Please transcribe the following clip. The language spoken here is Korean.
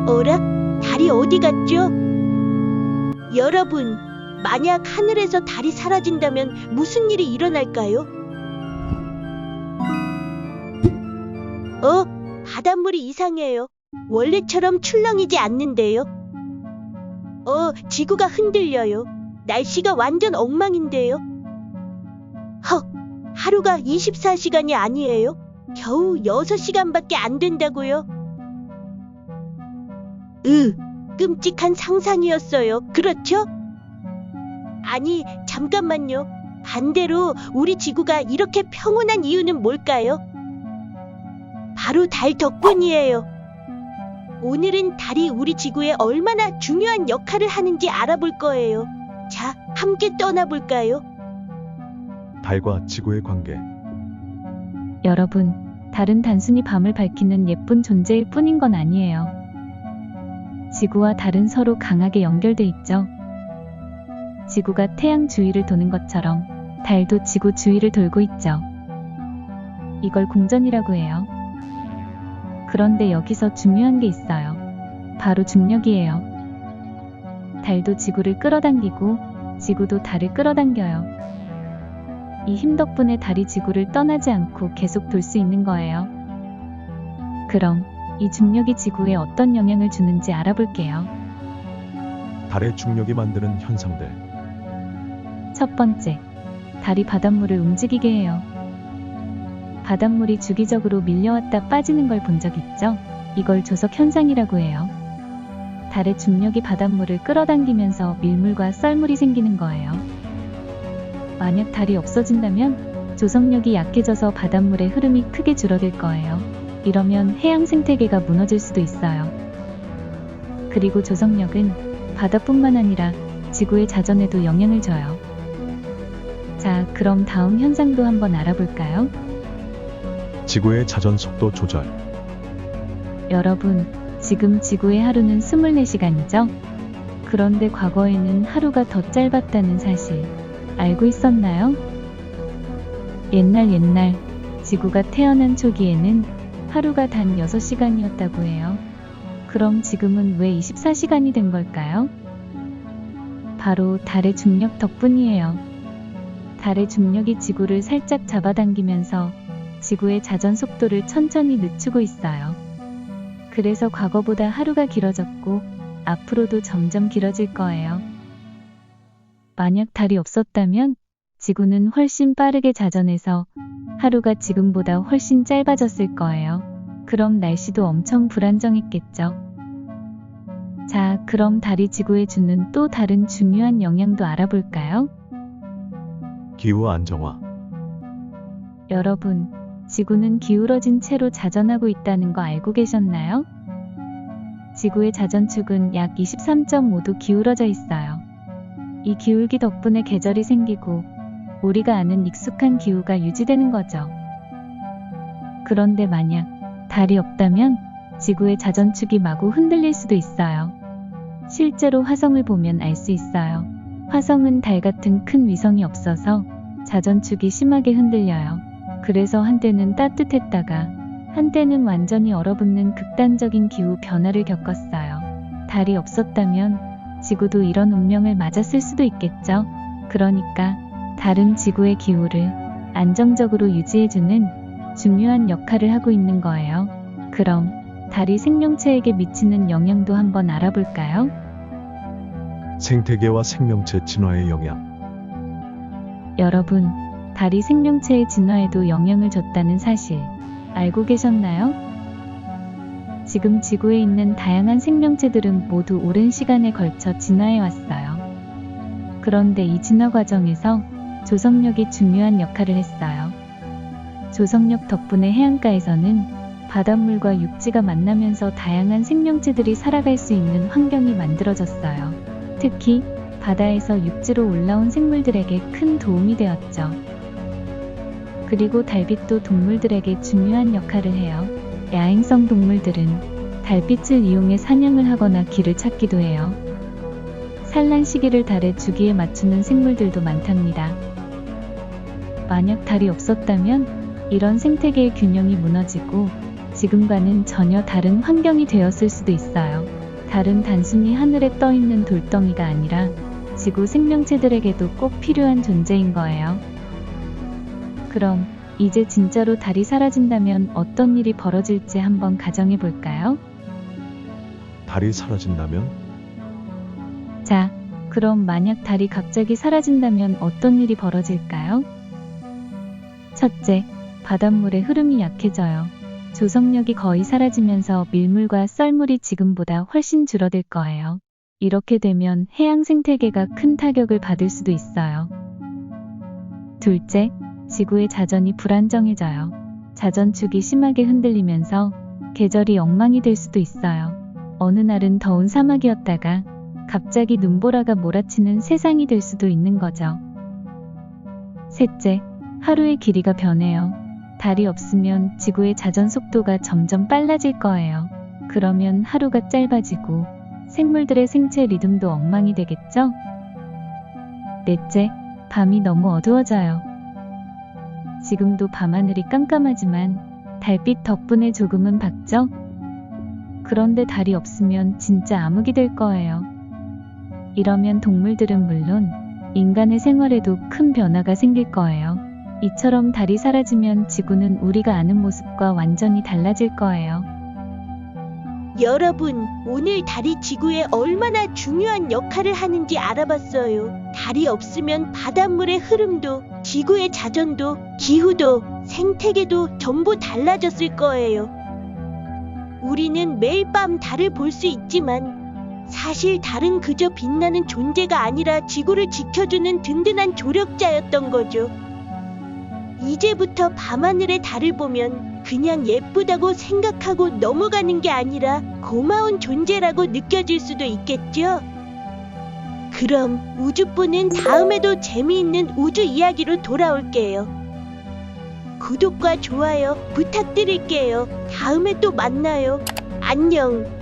어라? 달이 어디 갔죠? 여러분, 만약 하늘에서 달이 사라진다면 무슨 일이 일어날까요? 바닷물이 이상해요. 원래처럼 출렁이지 않는데요. 지구가 흔들려요. 날씨가 완전 엉망인데요. 헉, 하루가 24시간이 아니에요? 겨우 6시간밖에 안 된다고요? 끔찍한 상상이었어요. 그렇죠? 아니, 잠깐만요. 반대로 우리 지구가 이렇게 평온한 이유는 뭘까요? 바로 달 덕분이에요. 오늘은 달이 우리 지구에 얼마나 중요한 역할을 하는지 알아볼 거예요. 자, 함께 떠나볼까요? 달과 지구의 관계. 여러분, 달은 단순히 밤을 밝히는 예쁜 존재일 뿐인 건 아니에요. 지구와 달은 서로 강하게 연결돼 있죠. 지구가 태양 주위를 도는 것처럼 달도 지구 주위를 돌고 있죠. 이걸 공전이라고 해요. 그런데 여기서 중요한 게 있어요. 바로 중력이에요. 달도 지구를 끌어당기고 지구도 달을 끌어당겨요. 이 힘 덕분에 달이 지구를 떠나지 않고 계속 돌 수 있는 거예요. 그럼 이 중력이 지구에 어떤 영향을 주는지 알아볼게요. 달의 중력이 만드는 현상들. 첫 번째, 달이 바닷물을 움직이게 해요. 바닷물이 주기적으로 밀려왔다 빠지는 걸 본 적 있죠? 이걸 조석 현상이라고 해요. 달의 중력이 바닷물을 끌어당기면서 밀물과 썰물이 생기는 거예요. 만약 달이 없어진다면 조석력이 약해져서 바닷물의 흐름이 크게 줄어들 거예요. 이러면 해양 생태계가 무너질 수도 있어요. 그리고 조석력은 바다뿐만 아니라 지구의 자전에도 영향을 줘요. 자, 그럼 다음 현상도 한번 알아볼까요? 지구의 자전 속도 조절. 여러분, 지금 지구의 하루는 24시간이죠? 그런데 과거에는 하루가 더 짧았다는 사실 알고 있었나요? 옛날 지구가 태어난 초기에는 하루가 단 6시간이었다고 해요. 그럼 지금은 왜 24시간이 된 걸까요? 바로 달의 중력 덕분이에요. 달의 중력이 지구를 살짝 잡아당기면서 지구의 자전 속도를 천천히 늦추고 있어요. 그래서 과거보다 하루가 길어졌고 앞으로도 점점 길어질 거예요. 만약 달이 없었다면 지구는 훨씬 빠르게 자전해서 하루가 지금보다 훨씬 짧아졌을 거예요. 그럼 날씨도 엄청 불안정했겠죠. 자, 그럼 달이 지구에 주는 또 다른 중요한 영향도 알아볼까요? 기후 안정화. 여러분, 지구는 기울어진 채로 자전하고 있다는 거 알고 계셨나요? 지구의 자전축은 약 23.5도 기울어져 있어요. 이 기울기 덕분에 계절이 생기고 우리가 아는 익숙한 기후가 유지되는 거죠. 그런데 만약 달이 없다면 지구의 자전축이 마구 흔들릴 수도 있어요. 실제로 화성을 보면 알 수 있어요. 화성은 달 같은 큰 위성이 없어서 자전축이 심하게 흔들려요. 그래서 한때는 따뜻했다가 한때는 완전히 얼어붙는 극단적인 기후 변화를 겪었어요. 달이 없었다면 지구도 이런 운명을 맞았을 수도 있겠죠. 그러니까 달은 지구의 기후를 안정적으로 유지해주는 중요한 역할을 하고 있는 거예요. 그럼 달이 생명체에게 미치는 영향도 한번 알아볼까요? 생태계와 생명체 진화의 영향. 여러분, 달이 생명체의 진화에도 영향을 줬다는 사실 알고 계셨나요? 지금 지구에 있는 다양한 생명체들은 모두 오랜 시간에 걸쳐 진화해 왔어요. 그런데 이 진화 과정에서 조석력이 중요한 역할을 했어요. 조석력 덕분에 해안가에서는 바닷물과 육지가 만나면서 다양한 생명체들이 살아갈 수 있는 환경이 만들어졌어요. 특히 바다에서 육지로 올라온 생물들에게 큰 도움이 되었죠. 그리고 달빛도 동물들에게 중요한 역할을 해요. 야행성 동물들은 달빛을 이용해 사냥을 하거나 길을 찾기도 해요. 산란 시기를 달의 주기에 맞추는 생물들도 많답니다. 만약 달이 없었다면 이런 생태계의 균형이 무너지고 지금과는 전혀 다른 환경이 되었을 수도 있어요. 달은 단순히 하늘에 떠 있는 돌덩이가 아니라 지구 생명체들에게도 꼭 필요한 존재인 거예요. 그럼 이제 진짜로 달이 사라진다면 어떤 일이 벌어질지 한번 가정해 볼까요? 달이 사라진다면? 자, 그럼 만약 달이 갑자기 사라진다면 어떤 일이 벌어질까요? 첫째, 바닷물의 흐름이 약해져요. 조성력이 거의 사라지면서 밀물과 썰물이 지금보다 훨씬 줄어들 거예요. 이렇게 되면 해양 생태계가 큰 타격을 받을 수도 있어요. 둘째, 지구의 자전이 불안정해져요. 자전축이 심하게 흔들리면서 계절이 엉망이 될 수도 있어요. 어느 날은 더운 사막이었다가 갑자기 눈보라가 몰아치는 세상이 될 수도 있는 거죠. 셋째, 하루의 길이가 변해요. 달이 없으면 지구의 자전 속도가 점점 빨라질 거예요. 그러면 하루가 짧아지고 생물들의 생체 리듬도 엉망이 되겠죠? 넷째, 밤이 너무 어두워져요. 지금도 밤하늘이 깜깜하지만 달빛 덕분에 조금은 밝죠? 그런데 달이 없으면 진짜 암흑이 될 거예요. 이러면 동물들은 물론 인간의 생활에도 큰 변화가 생길 거예요. 이처럼 달이 사라지면 지구는 우리가 아는 모습과 완전히 달라질 거예요. 여러분, 오늘 달이 지구에 얼마나 중요한 역할을 하는지 알아봤어요. 달이 없으면 바닷물의 흐름도, 지구의 자전도, 기후도, 생태계도 전부 달라졌을 거예요. 우리는 매일 밤 달을 볼 수 있지만 사실 달은 그저 빛나는 존재가 아니라 지구를 지켜주는 든든한 조력자였던 거죠. 이제부터 밤하늘의 달을 보면 그냥 예쁘다고 생각하고 넘어가는 게 아니라 고마운 존재라고 느껴질 수도 있겠죠? 그럼 우주뿐은 다음에도 재미있는 우주 이야기로 돌아올게요. 구독과 좋아요 부탁드릴게요. 다음에 또 만나요. 안녕.